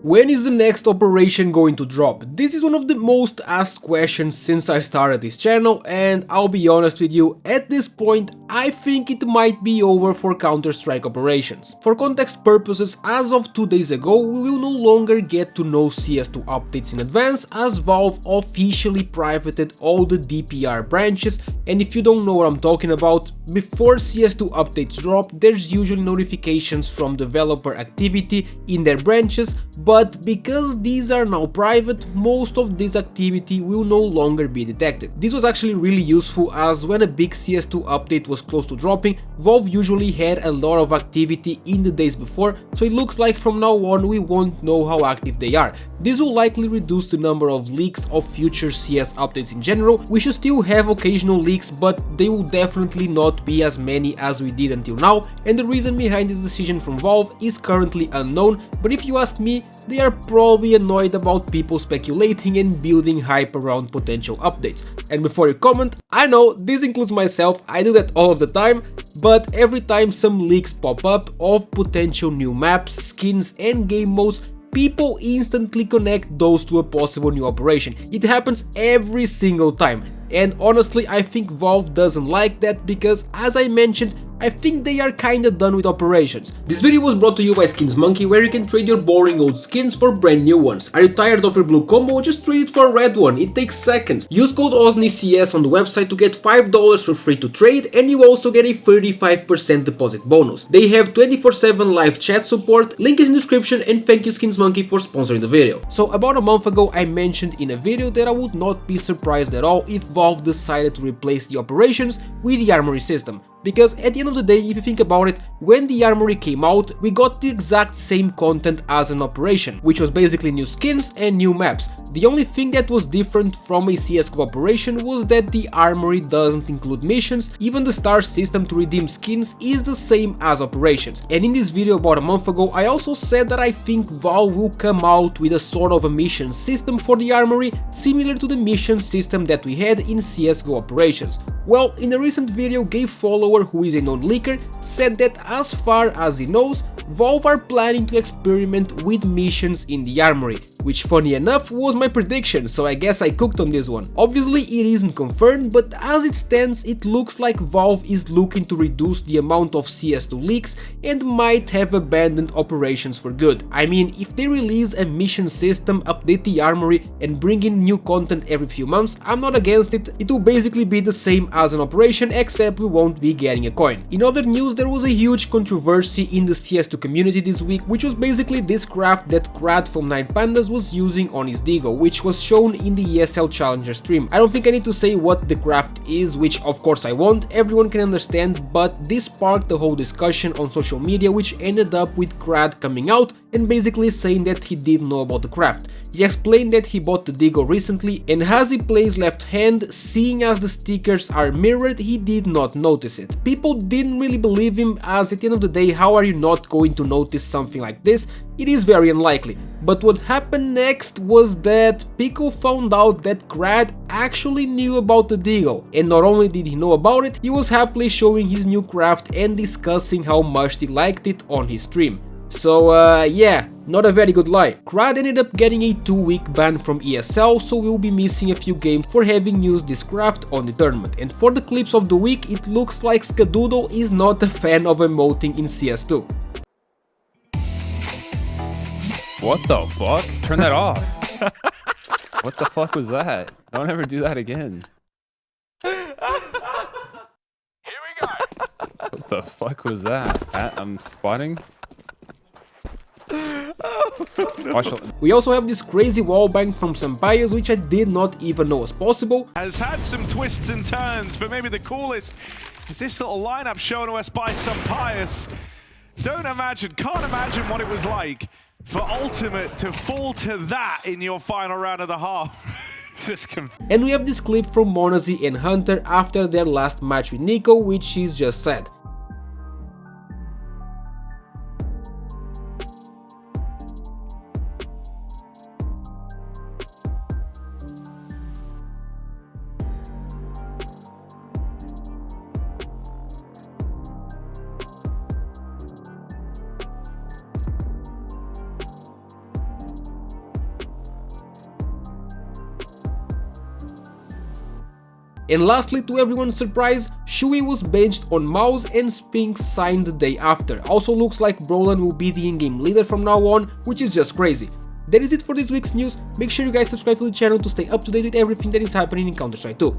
When is the next operation going to drop? This is one of the most asked questions since I started this channel, and I'll be honest with you, at this point I think it might be over for Counter-Strike operations. For context purposes, as of 2 days ago we will no longer get to know CS2 updates in advance, as Valve officially privated all the DPR branches, and if you don't know what I'm talking about, before CS2 updates drop there's usually notifications from developer activity in their branches, but because these are now private, most of this activity will no longer be detected. This was actually really useful, as when a big CS2 update was close to dropping, Valve usually had a lot of activity in the days before, so it looks like from now on we won't know how active they are. This will likely reduce the number of leaks of future CS updates in general. We should still have occasional leaks, but they will definitely not be as many as we did until now, and the reason behind this decision from Valve is currently unknown, but if you ask me, they are probably annoyed about people speculating and building hype around potential updates. And before you comment, I know this includes myself, I do that all of the time, but every time some leaks pop up of potential new maps, skins and game modes, people instantly connect those to a possible new operation. It happens every single time. And honestly, I think Valve doesn't like that because, as I mentioned, I think they are kinda done with operations. This video was brought to you by SkinsMonkey, where you can trade your boring old skins for brand new ones. Are you tired of your blue combo? Just trade it for a red one, it takes seconds. Use code OSNICS on the website to get $5 for free to trade, and you also get a 35% deposit bonus. They have 24/7 live chat support, link is in the description, and thank you SkinsMonkey for sponsoring the video. So about a month ago I mentioned in a video that I would not be surprised at all if Valve decided to replace the operations with the Armory system. Because at the end of the day, if you think about it, when the Armory came out, we got the exact same content as an operation, which was basically new skins and new maps. The only thing that was different from a CS:GO operation was that the Armory doesn't include missions, even the star system to redeem skins is the same as operations. And in this video about a month ago, I also said that I think Valve will come out with a sort of a mission system for the Armory, similar to the mission system that we had in CS:GO operations. Well, in a recent video, Gay Follower, who is a known leaker, said that as far as he knows, Valve are planning to experiment with missions in the Armory, which funny enough was my prediction, so I guess I cooked on this one. Obviously it isn't confirmed, but as it stands it looks like Valve is looking to reduce the amount of CS2 leaks and might have abandoned operations for good. I mean, if they release a mission system, update the Armory and bring in new content every few months, I'm not against it. It will basically be the same as an operation, except we won't be getting a coin. In other news, there was a huge controversy in the CS2 community this week, which was basically this craft that Krad from 9pandas was using on his Deagle, which was shown in the ESL Challenger stream. I don't think I need to say what the craft is, which of course I won't, everyone can understand, but this sparked the whole discussion on social media, which ended up with Krad coming out and basically saying that he didn't know about the craft. He explained that he bought the Deagle recently, and as he plays left hand, seeing as the stickers are mirrored, he did not notice it. People didn't really believe him, as at the end of the day, how are you not going to notice something like this? It is very unlikely. But what happened next was that Pico found out that Krad actually knew about the Deagle, and not only did he know about it, he was happily showing his new craft and discussing how much he liked it on his stream. So yeah, not a very good lie. Krad ended up getting a 2-week ban from ESL, so we'll be missing a few games for having used this craft on the tournament. And for the clips of the week, it looks like Skadoodle is not a fan of emoting in CS2. What the fuck? Turn that off. What the fuck was that? Don't ever do that again. Here we go. What the fuck was that? I'm spotting. Oh, no. We also have this crazy wallbang from Sampaios, which I did not even know was possible. Has had some twists and turns, but maybe the coolest is this little lineup shown to us by Sampaios. Can't imagine what it was like for Ultimate to fall to that in your final round of the half. And we have this clip from Monazy and Hunter after their last match with Nico, which she's just said. And lastly, to everyone's surprise, Shui was benched on mouse and Spinks signed the day after. Also looks like Brolin will be the in-game leader from now on, which is just crazy. That is it for this week's news. Make sure you guys subscribe to the channel to stay up to date with everything that is happening in Counter-Strike 2.